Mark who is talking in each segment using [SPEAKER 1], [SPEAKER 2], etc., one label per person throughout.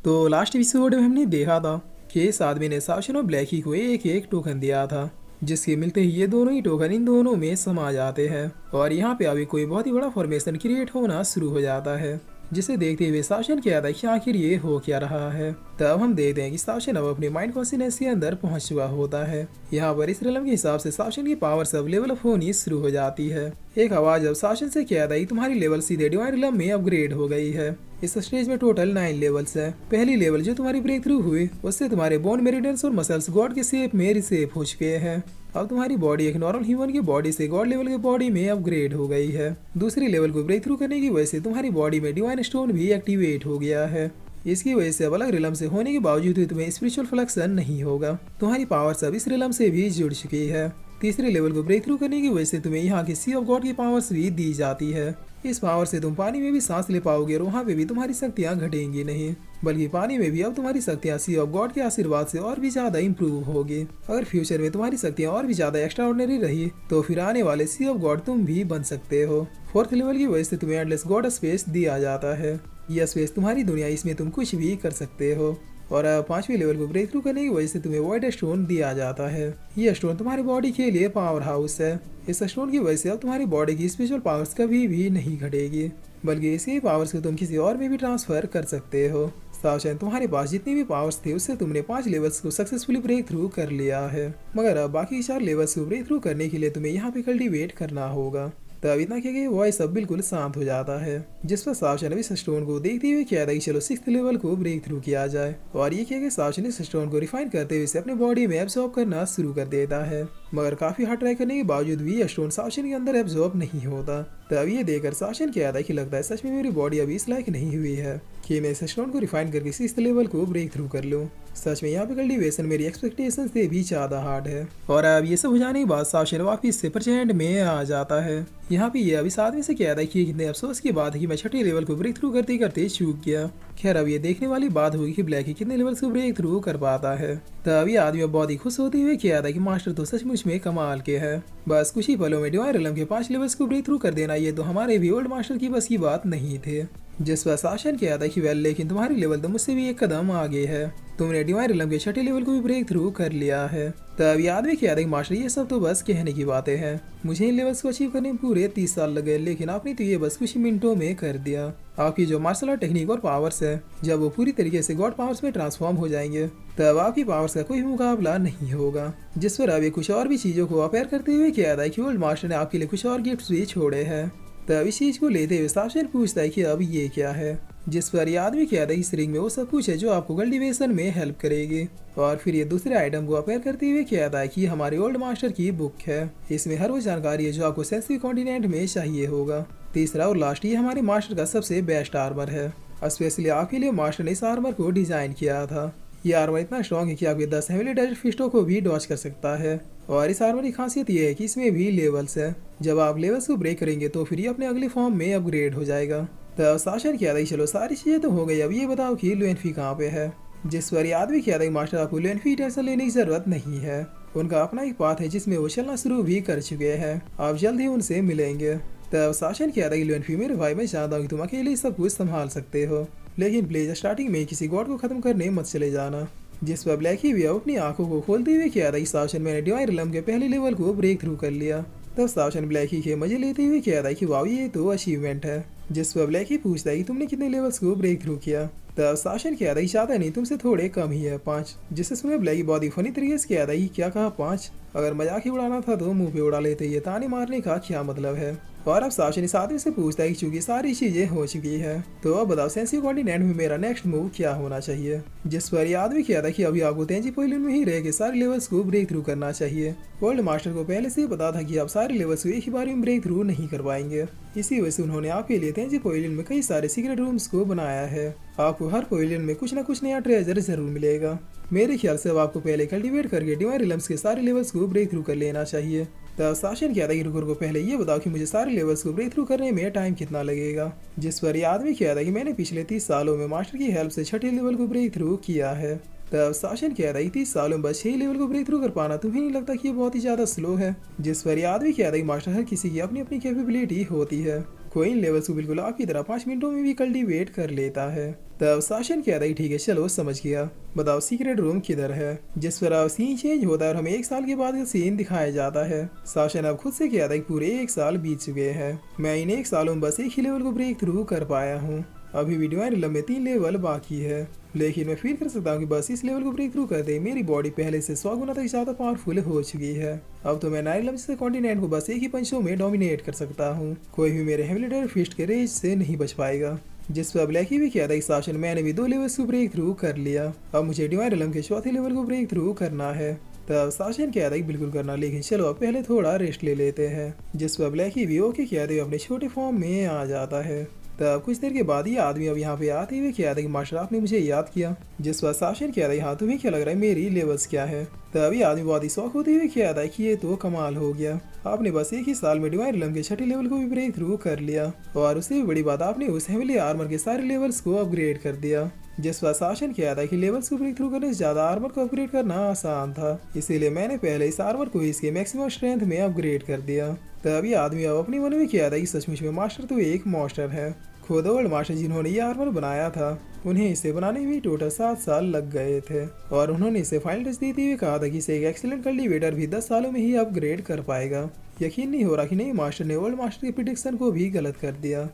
[SPEAKER 1] तो last episode में हमने देखा था कि इस आदमी ने साशन और ब्लैकी को एक एक टोकन दिया था, जिसके मिलते ही ये दोनों ही टोकन इन दोनों में समा जाते हैं और यहाँ पे अभी कोई बहुत ही बड़ा फॉर्मेशन क्रिएट होना शुरू हो जाता है, जिसे देखते हुए साशन कहता है कि आखिर ये हो क्या रहा है। तब हम देखते हैं कि साशन अब अपने माइंड कॉन्शियसनेस के अंदर पहुंच चुका होता है। यहाँ पर इस रिलम के हिसाब से साशन की पावर सब लेवल अप होनी शुरू हो जाती है। एक आवाज अब साशन से कहता है तुम्हारी लेवल सीधे डिवाइन रिलम में अपग्रेड हो गई है। इस स्टेज में टोटल 9 लेवल्स है। पहली लेवल जो तुम्हारी ब्रेक थ्रू हुई उससे तुम्हारे बोन मेरिडियंस और मसल्स गॉड के शेप में रिसेप हो चुके हैं। अब तुम्हारी बॉडी एक नॉर्मल ह्यूमन की बॉडी से गॉड लेवल की बॉडी में अपग्रेड हो गई है। दूसरी लेवल को ब्रेक थ्रू करने की वजह से तुम्हारी बॉडी में डिवाइन स्टोन भी एक्टिवेट हो गया है। इसकी वजह से अब अलग रिलम से होने के बावजूद भी तुम्हें स्पिरिचुअल फ्लक्शन नहीं होगा। तुम्हारी पावर सब इस रिलम से भी जुड़ चुकी है। तीसरे लेवल को ब्रेक थ्रू करने की वजह से तुम्हें यहाँ की सी ऑफ गॉड की पावर्स भी दी जाती है। इस पावर से तुम पानी में भी सांस ले पाओगे और वहाँ पे भी तुम्हारी शक्तियाँ घटेंगी नहीं, बल्कि पानी में भी अब तुम्हारी शक्तियाँ सी ऑफ गॉड के आशीर्वाद से और भी ज्यादा इंप्रूव होगी। अगर फ्यूचर में तुम्हारी शक्तियाँ और भी ज्यादा एक्स्ट्रा ऑर्डिनरी रही तो फिर आने वाले सी ऑफ गॉड तुम भी बन सकते हो। फोर्थ लेवल की वजह से तुम्हें एंडलेस गॉड स्पेस दिया जाता है। यह स्पेस तुम्हारी दुनिया, इसमें तुम कुछ भी कर सकते हो। और पांचवी लेवल को ब्रेक थ्रू करने की वजह से तुम्हें वॉइड स्टोन दिया जाता है। यह स्टोन तुम्हारी बॉडी के लिए पावर हाउस है। इस स्टोन की वजह से अब तुम्हारी बॉडी की स्पेशल पावर्स कभी भी नहीं घटेगी, बल्कि इसी पावर्स को तुम किसी और में भी ट्रांसफर कर सकते हो। सावधान, तुम्हारे पास जितनी भी पावर्स थे उससे तुमने 5 लेवल्स को सक्सेसफुली ब्रेक थ्रू कर लिया है, मगर अब बाकी 4 लेवल्स को ब्रेक थ्रू करने के लिए तुम्हें यहाँ पे कल्टीवेट करना होगा। तब इतना कि वॉइस अब बिल्कुल शांत हो जाता है, जिस पर सावधान इस स्टोन को देखते हुए कहता है कि चलो 6th लेवल को ब्रेक थ्रू किया जाए। और ये किया कि सावधान इस स्टोन को रिफाइन करते हुए इसे अपने बॉडी में एब्जॉर्ब करना शुरू कर देता है, मगर काफी हार्ड ट्राई करने के बावजूद भी यह स्टोन सावधान के अंदर एब्जॉर्ब नहीं होता। तब ये देखकर सावधान कहता है कि लगता है सच में मेरी बॉडी अभी इस लायक नहीं हुई है कि मैं इस स्टोन को रिफाइन करके 6th लेवल को ब्रेक थ्रू कर लूँ। सच में यहाँ पे कल्टीवेशन मेरी एक्सपेक्टेशन से भी ज्यादा हार्ड है। और अब ये सब हो जाने के बाद सावधान वापिस से प्रेजेंट में आ जाता है। यहाँ पे ये अभी इस आदमी से कहता है कि कितने अफसोस की बात है कि मैं 6th लेवल को ब्रेक थ्रू करते करते चूक गया। खैर अब ये देखने वाली बात होगी कि ब्लैकी कितने लेवल्स को ब्रेक थ्रू कर पाता है। तब ये आदमी बहुत ही खुश होते हुए कहता है कि मास्टर तो सचमुच में कमाल के है। बस कुछ ही पलों में डिवाइन रिलम के 5 लेवल्स को ब्रेक थ्रू कर देना ये तो हमारे भी ओल्ड मास्टर की बस की बात नहीं थे। जिस पर साशन कहता है कि वेल लेकिन तुम्हारी लेवल तो मुझसे भी एक कदम आगे है। तुमने डिवाइन रिलम के 6th लेवल को भी ब्रेक थ्रू कर लिया है। तब याद में कहता है कि मास्टर ये सब तो बस कहने की बातें हैं। मुझे इन लेवल्स को अचीव करने में पूरे 30 साल लगे, लेकिन आपने तो ये बस कुछ ही मिनटों में कर दिया। आपकी जो मार्शल आर्ट टेक्निक और पावर्स है, जब वो पूरी तरीके से गॉड पावर्स में ट्रांसफॉर्म हो जाएंगे तब आपकी पावर्स का कोई मुकाबला नहीं होगा। जिस पर अब कुछ और भी चीजों को अपेयर करते हुए कहता है कि ओल्ड मास्टर ने आपके लिए कुछ और गिफ्ट भी छोड़े हैं। तब इस चीज को लेते हुए सावधान पूछता है कि अब ये क्या है, जिस पर यह आदमी कहता है कि इस रिंग में वो सब कुछ है जो आपको कल्टीवेशन में हेल्प करेगी। और फिर ये दूसरे आइटम को अपेयर करते हुए कहता है कि हमारे ओल्ड मास्टर की बुक है, इसमें हर वो जानकारी है जो आपको सेंसिटिव कॉन्टिनेंट में चाहिए होगा। तीसरा और लास्ट, ये हमारे मास्टर का सबसे बेस्ट आर्मर है। स्पेशली आपके लिए मास्टर ने इस आर्मर को डिजाइन किया था। ये आर्मर इतना स्ट्रॉन्ग है कि आपके 10 हेवीली डेजर्ट फिस्टों को भी डॉज कर सकता है। और इस आर्मर की खासियत ये है कि इसमें भी लेवल्स है। जब आप लेवल्स को ब्रेक करेंगे तो फिर ये अपने अगले फॉर्म में अपग्रेड हो जाएगा। तब साशन कहता है चलो सारी चीजें तो हो गई, अब ये बताओ कि लुएनफी कहाँ पे है। जिस पर आदमी कहता है मास्टर आपको लुएनफी टेंशन लेने की जरूरत नहीं है। उनका अपना एक पाथ है जिसमें वो चलना शुरू भी कर चुके हैं। आप जल्द ही उनसे मिलेंगे। तब साशन कहता है कि लुएनफी मेरे भाई, मैं चाहता हूँ कि तुम अकेले सब कुछ संभाल सकते हो, लेकिन प्लीज स्टार्टिंग में किसी गॉड को खत्म करने मत चले जाना। जिस पर ब्लैकी भी अपनी आंखों को खोलते हुए कहता है कि साशन मैंने डिवाइन रिलम के पहले लेवल को ब्रेक थ्रू कर लिया। तब साशन ब्लैकी के मजे लेते हुए कहता है कि वाह ये तो अचीवमेंट है। जिस पर ब्लैकी पूछता है कि तुमने कितने लेवल्स को ब्रेक थ्रू किया। तब साशन कहता है कि ज्यादा नहीं, तुमसे थोड़े कम ही है, 5। जिससे सुने ब्लैकी बहुत ही फनी तरीके से कहता है कि क्या कहा 5? अगर मजाक ही उड़ाना था तो मुंह पे उड़ा लेते, ये ताने मारने का क्या मतलब है। और अब साशन इस आदमी से पूछता है कि चूंकि सारी चीजें हो चुकी है तो अब बताओ सेंसिटिव कॉन्टिनेंट में मेरा नेक्स्ट मूव क्या होना चाहिए। जिस पर ये आदमी कहता है कि अभी आपको तेंजी पोइलिन में ही रह के सारे लेवल्स को ब्रेक थ्रू करना चाहिए। ओल्ड मास्टर को पहले से ही पता था कि आप सारे लेवल्स को एक ही बार में ब्रेक थ्रू नहीं कर पाएंगे, इसी वजह से उन्होंने आपके लिए तेंजी पोइलिन में कई सारे सीक्रेट रूम्स को बनाया है। आपको हर पोइलिन में कुछ न कुछ नया ट्रेजर जरूर मिलेगा। मेरे ख्याल से अब आपको पहले कल्टीवेट करके डिवाइन रिलम्स के सारे लेवल्स को ब्रेक थ्रू कर लेना चाहिए। तब साशन कहता है कि रुको पहले ये बताओ कि मुझे सारे लेवल्स को ब्रेक थ्रू करने में टाइम कितना लगेगा। जिस पर ये आदमी कहता है कि मैंने पिछले 30 सालों में मास्टर की हेल्प से 6th लेवल को ब्रेक थ्रू किया है। तब साशन कहता है 30 सालों में बस 6 लेवल को ब्रेक थ्रू कर पाना तुम्हें नहीं लगता कि ये बहुत ही ज्यादा स्लो है। जिस पर ये आदमी कहता है कि मास्टर हर किसी की अपनी अपनी कैपेबिलिटी होती है। कोई इन लेवल्स को बिल्कुल आपकी तरह 5 मिनटों में भी कल्टीवेट कर लेता है। तब शासन कहता है ठीक है चलो समझ गया, बताओ सीक्रेट रूम किधर है। जिस पर अब सीन चेंज होता है और हमें 1 साल के बाद का सीन दिखाया जाता है। शासन अब खुद से कहता है कि पूरे 1 साल बीत चुके हैं, मैं इन 1 सालों में बस एक ही लेवल को ब्रेक थ्रू कर पाया हूँ। अभी भी डिवाइन रिलम में 3 लेवल बाकी है, लेकिन मैं फील कर सकता हूँ कि बस इस लेवल को ब्रेक थ्रू करते ही मेरी बॉडी पहले से 100 गुना तक ज्यादा पावरफुल हो चुकी है। अब तो मैं नाइलम से कॉन्टिनेंट को बस एक ही पंचों में डोमिनेट कर सकता हूँ, कोई भी मेरे हेविलिटर फिस्ट के रेंज से नहीं बच पाएगा। जिस पर ब्लैकी भी किया था कि शासन मैंने भी 2 लेवल्स को ब्रेक थ्रू कर लिया, अब मुझे डिवाइन रिलम के चौथे लेवल को ब्रेक थ्रू करना है। तब शासन कहता है बिल्कुल करना, लेकिन चलो अब पहले थोड़ा रेस्ट ले लेते हैं। जिस पर ब्लैकी भी ओके कहते हुए अपने छोटे फॉर्म में आ जाता है। तब कुछ देर के बाद ये आदमी अब यहाँ पे आते हुए कहता है कि मास्टर आपने मुझे याद किया। जिस पर शासन कहता है हाँ तुम्हें क्या लग रहा है मेरी लेवल्स क्या है। तब ये आदमी बहुत ही शौक होते हुए कहता है कि ये तो कमाल हो गया, आपने बस एक ही साल में डिवाइन रिलम के छठे लेवल को भी ब्रेक थ्रू कर लिया, और उससे भी बड़ी बात आपने उस हेविली आर्मर के सारे लेवल्स को अपग्रेड कर दिया। जिस पर शासन कहता है कि लेवल्स को ब्रेक थ्रू करने से ज्यादा आर्मर को अपग्रेड करना आसान था, इसीलिए मैंने पहले इस आर्मर को इसके मैक्सिमम स्ट्रेंथ में अपग्रेड कर दिया। तभी आदमी अब अपने मन में कहता है कि सचमुच में मास्टर तो एक मॉन्स्टर है। खुद ओल्ड मास्टर जिन्होंने ये आर्मर बनाया था, उन्हें इसे बनाने में टोटल 7 साल लग गए थे, और उन्होंने इसे फाइनल टच देते हुए कहा था कि इसे एक एक्सीलेंट कल्टीवेटर भी 10 सालों में ही अपग्रेड कर पाएगा। यकीन नहीं हो रहा कि नई मास्टर ने ओल्ड मास्टर की प्रिडिक्शन को भी गलत कर दिया।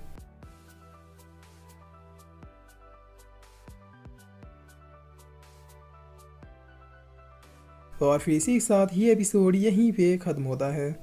[SPEAKER 1] और फिर इसी के साथ ये एपिसोड यहीं पे खत्म होता है।